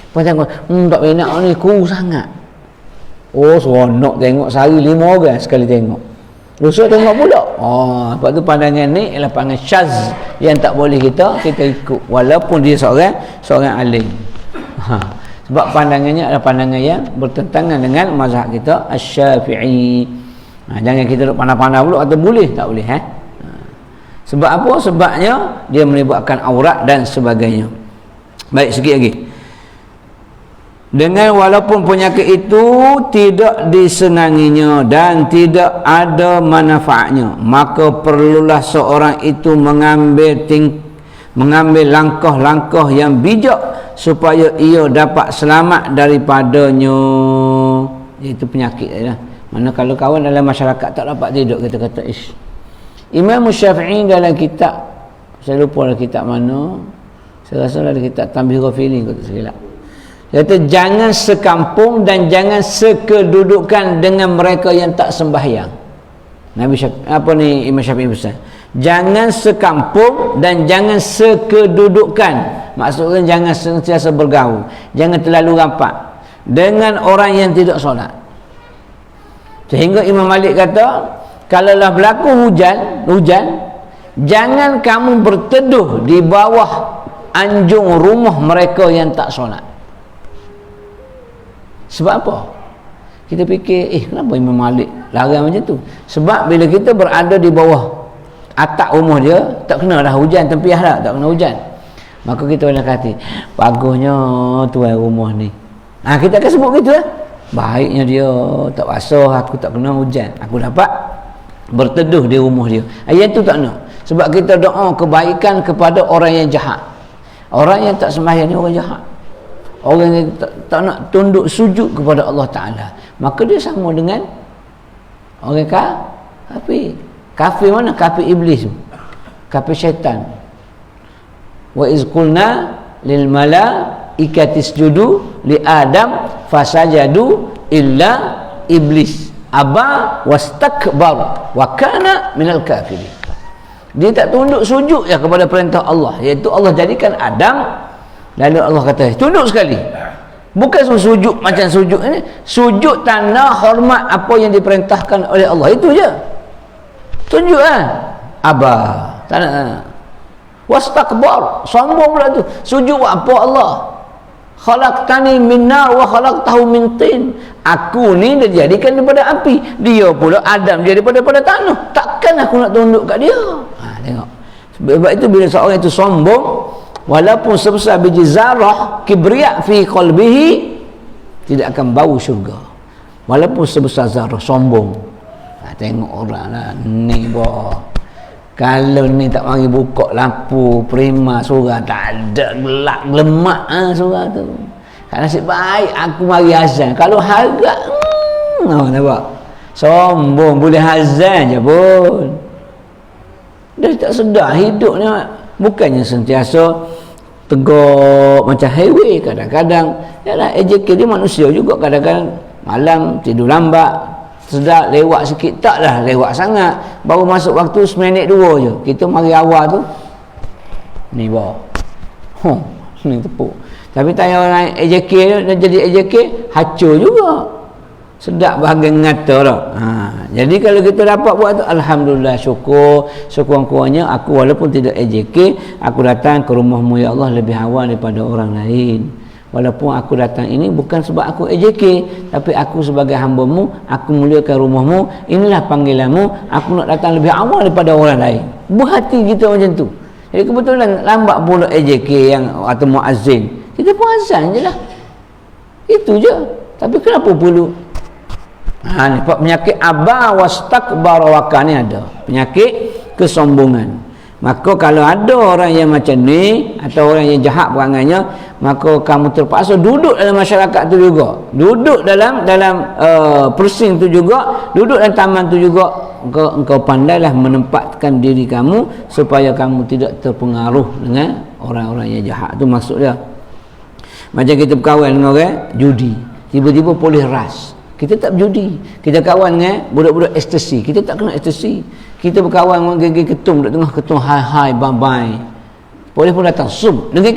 Pakai tengok, tak minat ni kurus sangat. Oh, seronok tengok sehari 5 orang sekali tengok. Lusa tengok pula. Lepas tu pandangan ni ialah pandangan syaz yang tak boleh kita ikut walaupun dia seorang alim. Sebab pandangannya adalah pandangan yang bertentangan dengan mazhab kita Asy-Syafi'i. Jangan kita duk pandang-pandang pula atau boleh tak boleh Sebab apa? Sebabnya dia melibatkan aurat dan sebagainya. Baik, sikit lagi. Dengan walaupun penyakit itu tidak disenanginya dan tidak ada manfaatnya, maka perlulah seorang itu mengambil langkah-langkah yang bijak supaya ia dapat selamat daripadanya. Itu penyakit lah. Mana kalau kawan dalam masyarakat tak dapat tidur, kita kata Imam Syafi'i dalam kitab, saya lupa dalam kitab mana, saya rasa dalam kitab Tanbih Ghafilin kot tak silap. Dia kata jangan sekampung dan jangan sekedudukan dengan mereka yang tak sembahyang. Imam Syafi'i pesan, jangan sekampung dan jangan sekedudukan. Maksudnya jangan sentiasa bergaul, jangan terlalu rapat dengan orang yang tidak solat. Sehingga Imam Malik kata, kalaulah berlaku hujan, jangan kamu berteduh di bawah anjung rumah mereka yang tak solat. Sebab apa? Kita fikir, kenapa Imam Malik larang macam tu? Sebab bila kita berada di bawah atap rumah dia, tak kena dah hujan, tempiah dah, tak kena hujan. Maka kita boleh kata, bagusnya tuan rumah ni. Kita akan sebut gitu lah. Baiknya dia, tak basah, aku tak kena hujan, aku dapat berteduh di rumah dia. Ayat tu tak nak. Sebab kita doa kebaikan kepada orang yang jahat. Orang yang tak sembahyang ni orang jahat. Orang yang tak nak tunduk sujud kepada Allah Ta'ala, maka dia sama dengan orang kafir. Kafir mana? Kafir iblis, kafir syaitan. Wa iz qulna lil malaikati isjudu li adam fasajadu illa iblis aba wastakbar wa kana minal kafirin. Dia tak tunduk sujud ya kepada perintah Allah, iaitu Allah jadikan Adam. Lalu Allah kata tunduk sekali. Bukan sujud macam sujud ini, sujud tanda hormat apa yang diperintahkan oleh Allah, itu je. Tunjuk Aba, tak nak. Wastakbar, sombong pula tu. Sujud buat apa Allah? Khalaqtani min nar wa khalaqtahu min tin. Aku ni dijadikan daripada api, dia pula Adam jadi daripada tanah. Takkan aku nak tunduk kat dia? Tengok. Sebab itu bila seorang itu sombong, walaupun sebesar biji zarah kibriya fi qalbihi, tidak akan bau syurga. Walaupun sebesar zarah, sombong. Tengok orang lah ni kalau ni tak mari buka lampu prima surah, tak ada gelap lemak surah tu. Kalau nasib baik aku mari azan, kalau harap nampak sombong, boleh azan je pun. Dia tak sedar hidupnya, bukannya sentiasa tegak macam highway. Kadang-kadang yalah, AJK dia manusia juga, kadang-kadang malam tidur lambat, sedar lewat sikit, taklah lewat sangat, baru masuk waktu 1 minit 2 je, kita mari awal tu ni ni tepuk. Tapi tanya orang AJK dan jadi AJK hancur juga, sedap bahagian ngata dah. Jadi kalau kita dapat buat tu, alhamdulillah, syukur. Sekurang-kurangnya aku walaupun tidak AJK, aku datang ke rumahmu ya Allah lebih awal daripada orang lain. Walaupun aku datang ini bukan sebab aku AJK, tapi aku sebagai hamba-Mu, aku muliakan rumah-Mu, inilah panggilan-Mu, aku nak datang lebih awal daripada orang lain. Berhati kita macam tu. Jadi kebetulan lambat pula AJK yang atau muazzin, kita pun azan je lah, itu je. Tapi kenapa perlu ni penyakit aba wastakbara wa kana, ada penyakit kesombongan. Maka kalau ada orang yang macam ni atau orang yang jahat perangannya, maka kamu terpaksa duduk dalam masyarakat tu juga, duduk dalam persing tu juga, duduk dalam taman tu juga. Engkau pandailah menempatkan diri kamu supaya kamu tidak terpengaruh dengan orang-orang yang jahat. Tu maksud dia. Macam kita berkawan dengan orang judi, tiba-tiba polis ras, kita tak berjudi. Kita kawan dengan budak-budak ekstasi, kita tak kena ekstasi. Kita berkawan dengan geng ketum, duduk tengah ketum hai bye-bye, polis pun datang sum dengan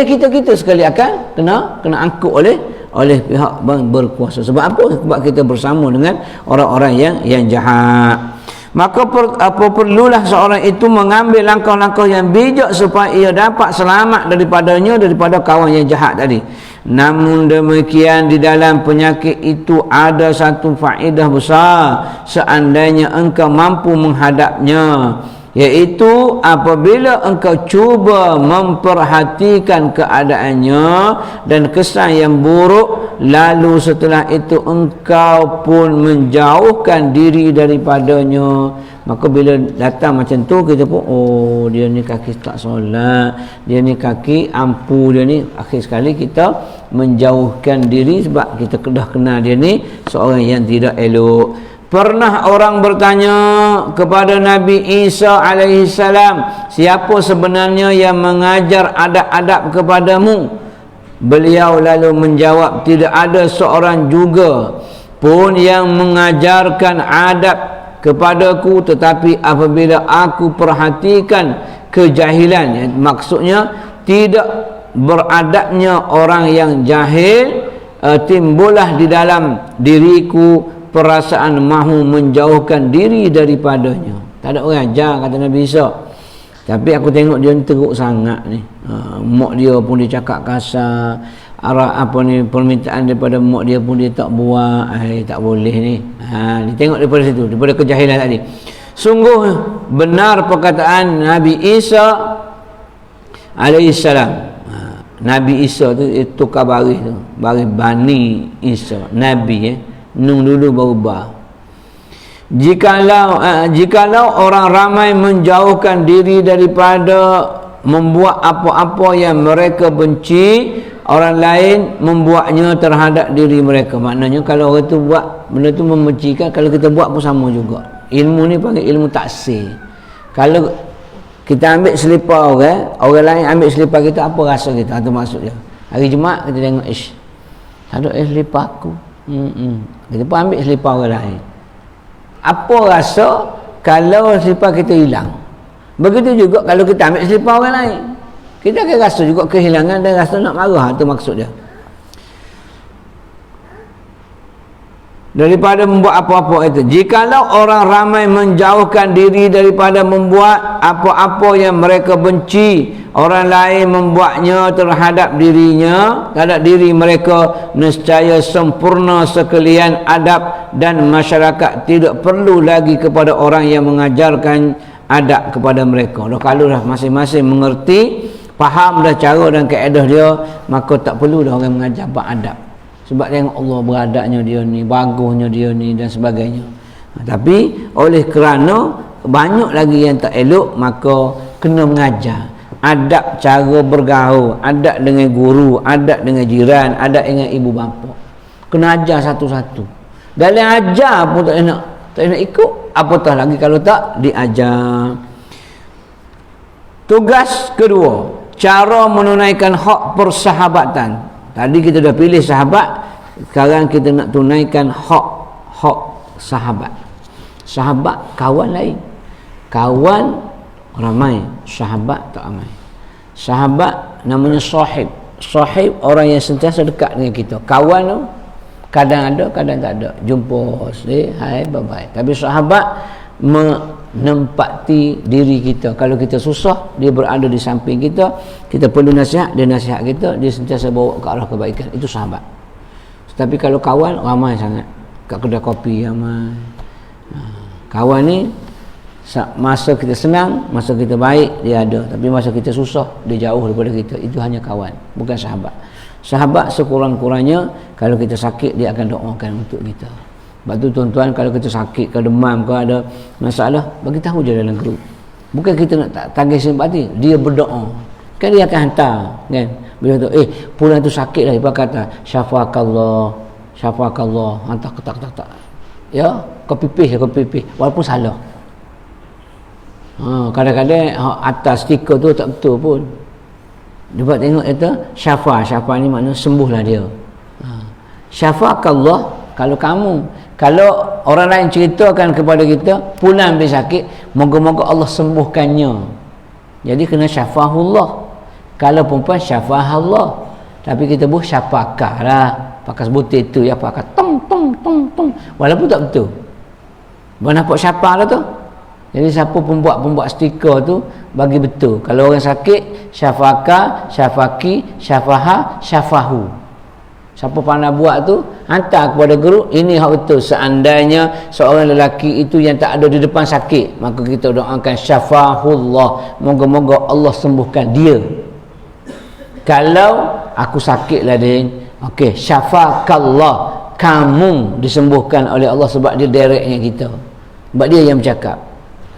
kita sekali akan kena angkut oleh pihak berkuasa. Sebab apa? Sebab kita bersama dengan orang-orang yang jahat. Maka perlulah seorang itu mengambil langkah-langkah yang bijak supaya ia dapat selamat daripada kawan yang jahat tadi. Namun demikian, di dalam penyakit itu ada satu faedah besar seandainya engkau mampu menghadapnya, iaitu apabila engkau cuba memperhatikan keadaannya dan kesan yang buruk, lalu setelah itu engkau pun menjauhkan diri daripadanya. Maka bila datang macam tu, kita pun oh, dia ni kaki tak solat, dia ni kaki ampu, dia ni, akhir sekali kita menjauhkan diri sebab kita dah kenal dia ni seorang yang tidak elok. Pernah orang bertanya kepada Nabi Isa alaihi salam, siapa sebenarnya yang mengajar adab-adab kepadamu? Beliau lalu menjawab, tidak ada seorang juga pun yang mengajarkan adab kepadaku, tetapi apabila aku perhatikan kejahilan, maksudnya tidak beradabnya orang yang jahil, timbullah di dalam diriku perasaan mahu menjauhkan diri daripadanya. Tak ada orang ajar, kata Nabi Isa. Tapi aku tengok dia ni teruk sangat ni. Mak dia pun dia cakap kasar. Permintaan daripada mak dia pun dia tak buat. Tak boleh ni. Dia tengok daripada situ, daripada kejahilan tadi. Sungguh benar perkataan Nabi Isa alaihissalam. Nabi Isa tu tukar baris tu. Baris Bani Isa. Nabi Nun dulu baru ba. Jikalau orang ramai menjauhkan diri daripada membuat apa-apa yang mereka benci, orang lain membuatnya terhadap diri mereka. Maknanya kalau orang tu buat benda tu membencikan, kalau kita buat pun sama juga. Ilmu ni panggil ilmu taksir. Kalau kita ambil selipar orang lain ambil selipar kita, apa rasa kita? Itu maksud dia. Hari Jumaat kita tengok, tak ada selipar aku. Kita pun ambil selipar orang lain. Apa rasa kalau selipar kita hilang? Begitu juga kalau kita ambil selipar orang lain, kita akan rasa juga kehilangan dan rasa nak marah. Itu maksud dia. Daripada membuat apa-apa itu, jikalau orang ramai menjauhkan diri daripada membuat apa-apa yang mereka benci, orang lain membuatnya terhadap dirinya, terhadap diri mereka, nescaya sempurna sekalian adab dan masyarakat tidak perlu lagi kepada orang yang mengajarkan adab kepada mereka. Kalau dah masing-masing mengerti, faham dah cara dan kaedah dia, maka tak perlu dah orang mengajar bab adab. Sebab tengok Allah beradabnya dia ni, bagusnya dia ni dan sebagainya. Tapi oleh kerana banyak lagi yang tak elok, maka kena mengajar adab cara bergaul, adab dengan guru, adab dengan jiran, adab dengan ibu bapa. Kena ajar satu-satu. Dalam ajar pun tak nak ikut, apatah lagi kalau tak diajar. Tugas kedua, cara menunaikan hak persahabatan. Tadi kita dah pilih sahabat, sekarang kita nak tunaikan hak sahabat. Sahabat kawan lain. Kawan ramai, sahabat tak ramai. Sahabat namanya sahib. Sahib orang yang sentiasa dekat dengan kita. Kawan tu kadang ada, kadang tak ada. Jumpa, hai, bye-bye. Tapi sahabat menempati diri kita. Kalau kita susah, dia berada di samping kita. Kita perlu nasihat, dia nasihat kita. Dia sentiasa bawa ke arah kebaikan. Itu sahabat. Tapi kalau kawan, ramai sangat. Kat kedai kopi ramai. Kawan ni, masa kita senang, masa kita baik, dia ada. Tapi masa kita susah, dia jauh daripada kita. Itu hanya kawan, bukan sahabat. Sahabat sekurang-kurangnya, kalau kita sakit, dia akan doakan untuk kita. Sebab tu tuan-tuan, kalau kita sakit ke demam ke ada masalah, bagi tahu je dalam grup. Bukan kita nak tagih simpati, dia berdoa. Kan dia akan hantar, kan? Bila tu pulang tu sakit lah, dia kata syafakallah, syafakallah, hantar ketak. Ya, kau pipis walaupun salah. Kadang-kadang atas stiker tu tak betul pun. Dia buat tengok itu syafa ni maknanya sembuhlah dia. Syafakallah, kalau orang lain ceritakan kepada kita pulang bila sakit, moga-moga Allah sembuhkannya. Jadi kena syafahullah. Kalau perempuan syafahullah. Tapi kita buat syafakah lah. Pakai sebutir tu ya, pakai tong. Walaupun tak betul. Bukan nampak syafah lah tu. Jadi siapa pembuat stiker tu bagi betul. Kalau orang sakit, syafaka, syafaki, syafaha, syafahu. Siapa pandai buat tu, hantar kepada guru, ini hak betul. Seandainya seorang lelaki itu yang tak ada di depan sakit, maka kita doakan syafahullah, moga-moga Allah sembuhkan dia. Kalau aku sakit lah din, okey, syafakallah, kamu disembuhkan oleh Allah, sebab dia directnya kita. Sebab dia yang bercakap.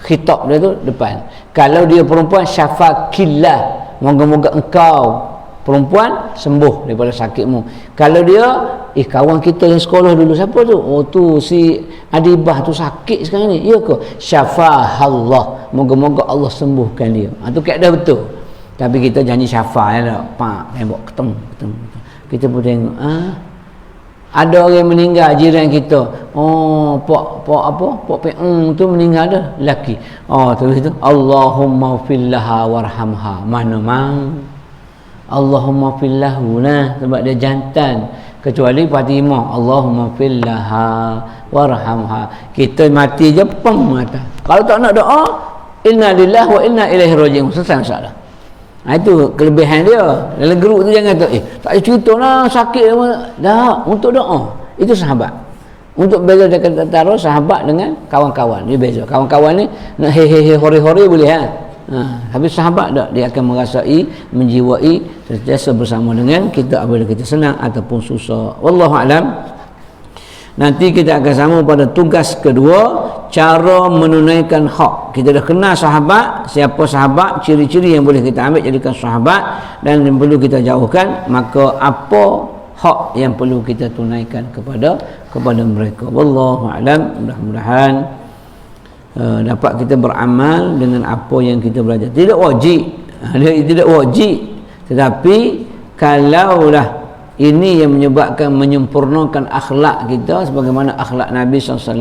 Khitab dia tu depan. Kalau dia perempuan, syafakillah, moga-moga engkau perempuan sembuh daripada sakitmu. Kalau dia kawan kita yang sekolah dulu, siapa tu? Oh tu si Adibah tu sakit sekarang ni. Ya ke? Syafahallah, moga-moga Allah sembuhkan dia. Tu kaedah betul. Tapi kita janji syafa ya, pak tembok ketemu. Kita pun tengok ada orang meninggal jiran kita. Pak Peung tu meninggal dah, lelaki. Terus itu Allahumma fillaha warhamha. Mana mang Allahumma fillahu nah, sebab dia jantan. Kecuali Fatimah, Allahumma fillaha warhamha. Kita mati je mata. Kalau tak nak doa, inna lillahi wa inna ilaihi raji'un. Selesai masalah. Itu kelebihan dia. Dalam grup tu jangan tak payah cerita lah sakit dah, untuk doa. Itu sahabat. Untuk beza dekat antara sahabat dengan kawan-kawan, dia beza. Kawan-kawan ni nak hehehe hore-hore boleh tapi sahabat tak, dia akan merasai, menjiwai sentiasa bersama dengan kita apabila kita senang ataupun susah. Wallahu alam. Nanti kita akan sama pada tugas kedua, cara menunaikan hak. Kita dah kenal sahabat, siapa sahabat, ciri-ciri yang boleh kita ambil jadikan sahabat dan yang perlu kita jauhkan, maka apa hak yang perlu kita tunaikan kepada mereka. Wallahu alam. Mudah-mudahan dapat kita beramal dengan apa yang kita belajar. Tidak wajib, tidak wajib, tetapi kalaulah ini yang menyebabkan menyempurnakan akhlak kita sebagaimana akhlak Nabi SAW,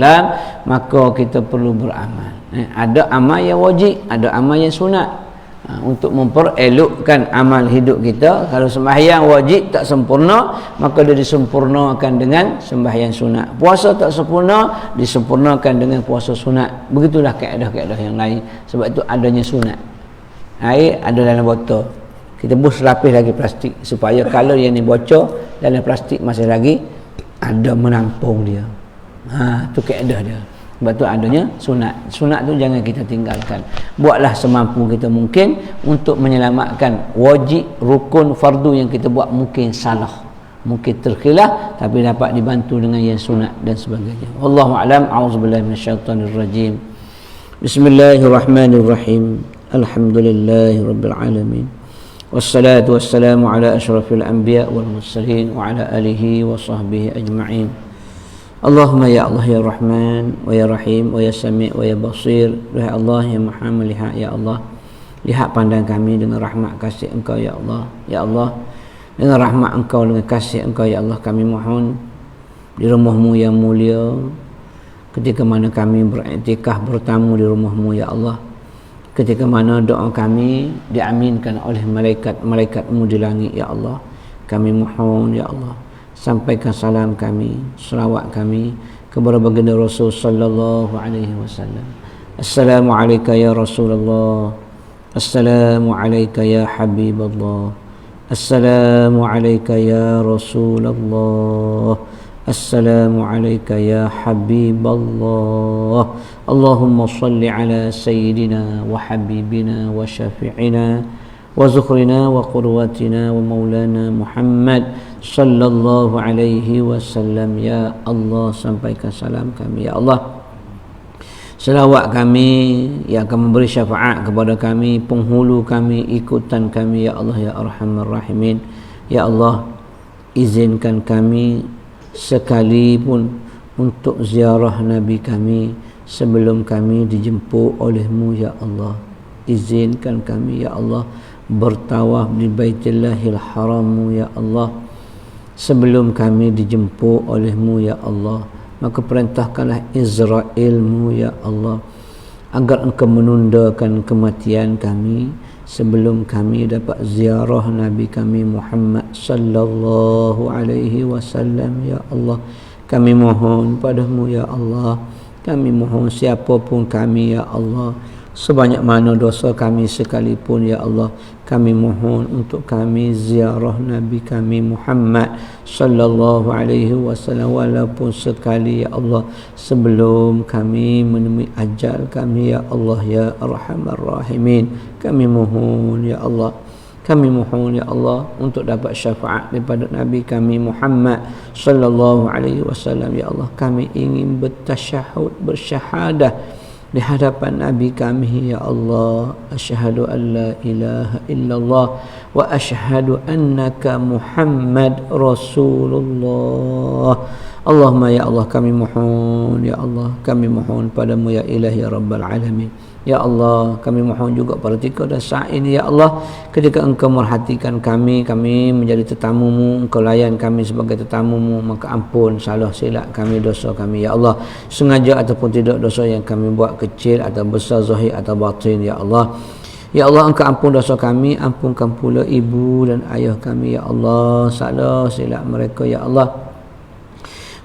maka kita perlu beramal. Ada amal yang wajib, ada amal yang sunat. Untuk memperelokkan amal hidup kita, kalau sembahyang wajib tak sempurna, maka dia disempurnakan dengan sembahyang sunat. Puasa tak sempurna, disempurnakan dengan puasa sunat. Begitulah kaedah-kaedah yang lain. Sebab itu adanya sunat. Air ada dalam botol, kita bus lapis lagi plastik, supaya kalau yang ni bocor, dalam plastik masih lagi ada menampung dia. Itu kaedah dia. Sebab tu adanya sunat. Sunat tu jangan kita tinggalkan. Buatlah semampu kita mungkin untuk menyelamatkan wajib, rukun, fardu yang kita buat. Mungkin salah, mungkin terkhilaf, tapi dapat dibantu dengan yang sunat dan sebagainya. Wallahu a'lam. A'udzubillahi minasyaitonir rajim. Bismillahirrahmanirrahim. Alhamdulillahirabbil alamin. Wassalatu wassalamu ala asyrafil anbiya wal mursalin wa ala alihi wa sahbihi ajma'in. Allahumma ya Allah ya Rahman wa ya Rahim wa ya Sami' wa ya Basir. Wahai Allah yang Maha melihat, ya Allah, lihat pandang kami dengan rahmat kasih Engkau ya Allah. Ya Allah, dengan rahmat Engkau, dengan kasih Engkau ya Allah, kami mohon di rumah-Mu yang mulia, ketika mana kami beriktikaf bertamu di rumah-Mu ya Allah, ketika mana doa kami diaminkan oleh malaikat-malaikat-Mu di langit ya Allah, kami mohon ya Allah, sampaikan salam kami, selawat kami kepada baginda Rasul sallallahu alaihi wasallam. Assalamu alayka ya Rasulullah. Assalamu alayka ya Habiballah. Assalamu alayka ya Rasulullah. Assalamu alayka ya Habiballah. Allahumma salli ala sayyidina wa habibina wa syafi'ina wa zukhrina wa qurwatina wa maulana Muhammad sallallahu alaihi wasallam. Ya Allah, sampaikan salam kami ya Allah, selawat kami yang akan memberi syafaat kepada kami, penghulu kami, ikutan kami ya Allah ya Arhamar Rahimin. Ya Allah, izinkan kami sekalipun untuk ziarah Nabi kami sebelum kami dijemput oleh-Mu ya Allah. Izinkan kami ya Allah bertawaf di Baitillahil Haram ya Allah sebelum kami dijemput oleh-Mu ya Allah. Maka perintahkanlah Israel-Mu ya Allah agar Engkau menundakan kematian kami sebelum kami dapat ziarah Nabi kami Muhammad sallallahu alaihi wasallam ya Allah. Kami mohon padamu ya Allah, kami mohon siapapun kami ya Allah, sebanyak mana dosa kami sekalipun ya Allah, kami mohon untuk kami ziarah Nabi kami Muhammad sallallahu alaihi wasallam walaupun sekali ya Allah sebelum kami menemui ajal kami ya Allah ya Arhamar Rahimin. Kami mohon ya Allah, kami mohon ya Allah untuk dapat syafaat daripada Nabi kami Muhammad sallallahu alaihi wasallam ya Allah. Kami ingin bertasyahud, bersyahadah di hadapan Nabi kami ya Allah. Asyhadu an la ilaha illallah wa asyhadu annaka Muhammad Rasulullah. Allahumma ya Allah, kami mohon ya Allah, kami mohon padamu ya Ilahi ya Rabbal Alamin. Ya Allah, kami mohon juga pada ketika dan saat ini ya Allah, ketika Engkau merhatikan kami menjadi tetamu-Mu, Engkau layan kami sebagai tetamu-Mu, maka ampun salah silap kami, dosa kami ya Allah, sengaja ataupun tidak, dosa yang kami buat kecil atau besar, zahir atau batin ya Allah. Ya Allah, Engkau ampun dosa kami, ampunkan pula ibu dan ayah kami ya Allah, salah silap mereka ya Allah.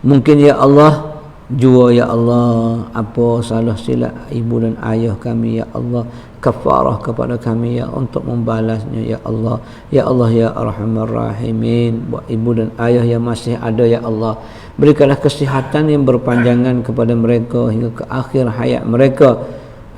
Mungkin ya Allah jua ya Allah apa salah silap ibu dan ayah kami ya Allah, kafarah kepada kami ya untuk membalasnya ya Allah. Ya Allah ya Arhamar Rahimin, buat ibu dan ayah yang masih ada ya Allah, berikanlah kesihatan yang berpanjangan kepada mereka hingga ke akhir hayat mereka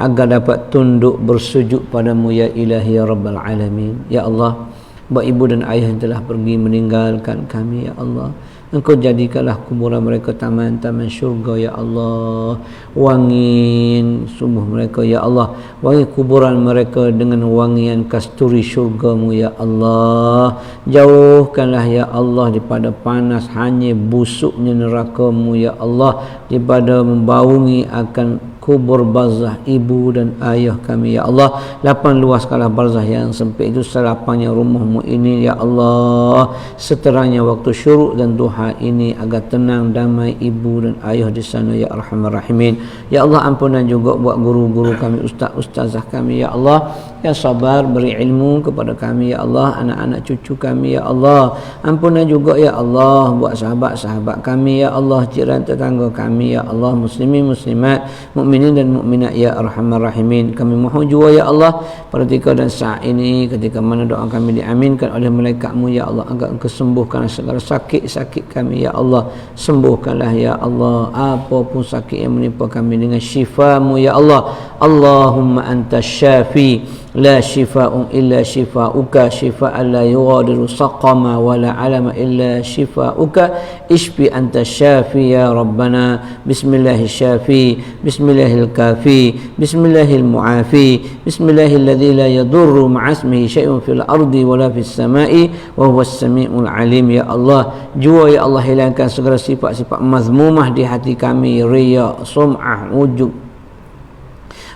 agar dapat tunduk bersujud padamu ya Ilahi ya Rabbal Alamin. Ya Allah, buat ibu dan ayah yang telah pergi meninggalkan kami ya Allah, Engkau jadikanlah kuburan mereka taman-taman syurga ya Allah. Wangin subuh mereka ya Allah, wangi kuburan mereka dengan wangian kasturi syurga-Mu ya Allah. Jauhkanlah ya Allah daripada panas hanya busuknya neraka-Mu ya Allah, daripada membaungi akan kubur barzah ibu dan ayah kami ya Allah. Lapang luaskanlah barzah yang sempit itu selapangnya rumah-Mu ini ya Allah, seterangnya waktu syuruk dan duha ini, agar tenang damai ibu dan ayah di sana ya Arhamar Rahimin. Ya Allah, ampunan juga buat guru-guru kami, ustaz-ustazah kami ya Allah, yang sabar beri ilmu kepada kami ya Allah, anak-anak cucu kami ya Allah. Ampunan juga ya Allah buat sahabat-sahabat kami ya Allah, jiran tetangga kami ya Allah, muslimin muslimat, mukminin dan mukminat ya Arhamar Rahimin. Kami mohon juga ya Allah pada ketika dan saat ini, ketika mana doa kami diaminkan oleh malaikat-Mu ya Allah, agar Engkau sembuhkan segala sakit-sakit kami ya Allah. Sembuhkanlah ya Allah apapun sakit yang menimpa kami dengan syifa-Mu ya Allah. Allahumma anta syafi la shifa'un illa shifa'uka, shifa'an la yughadiru saqama wa la alama illa shifa'uka, ishfi anta syafi ya Rabbana. Bismillahir syafi, bismillahil kafi, bismillahil mu'afi, bismillahilladzi la yadurru ma'asmihi syai'un fil ardi wa la fis sama'i wa huwas sami'ul alim. Ya Allah, jua ya Allah hilangkan segala sifat-sifat mazmumah di hati kami, riya, sum'ah, ujub,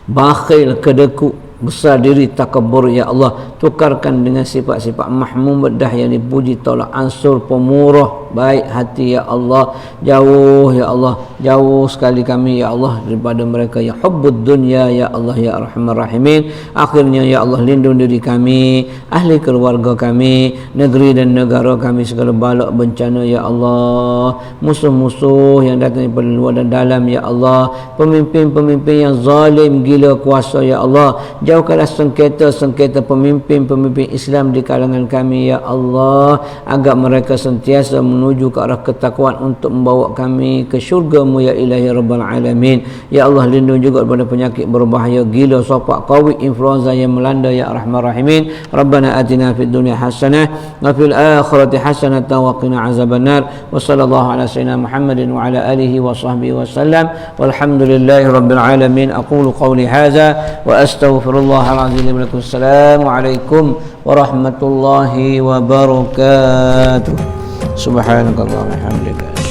bakhil, kedekut, besar diri, takabur ya Allah. Tukarkan dengan sifat-sifat mahmudah yang dipuji, tolak ansur, pemurah, baik hati ya Allah. Jauh ya Allah, jauh sekali kami ya Allah daripada mereka yang hubbud dunya ya Allah ya Arhamar Rahimin. Akhirnya ya Allah, lindung diri kami, ahli keluarga kami, negeri dan negara kami, segala balak bencana ya Allah, musuh-musuh yang datang daripada luar dan dalam ya Allah, pemimpin-pemimpin yang zalim gila kuasa ya Allah. jauhkanlah sengketa-sengketa pemimpin-pemimpin Islam di kalangan kami ya Allah, agar mereka sentiasa menuju ke arah ketakwaan untuk membawa kami ke syurga-Mu ya Ilahi Rabbal Alamin. Ya Allah, lindungi juga daripada penyakit berbahaya, gila, sopak, COVID, influenza yang melanda ya Arhamar Rahimin. Rabbana atina fid dunya hasanah wa fil akhirati hasanah wa qina azabannar. Wa sallallahu ala sayyidina Muhammadin wa ala alihi wa sahbihi wa sallam. Walhamdulillahi rabbil alamin. Aqulu qawli hadza wa astaghfirullahal azim li wa lakum. Assalamualaikum warahmatullahi wabarakatuh. Subhanakallahumma wa bihamdika.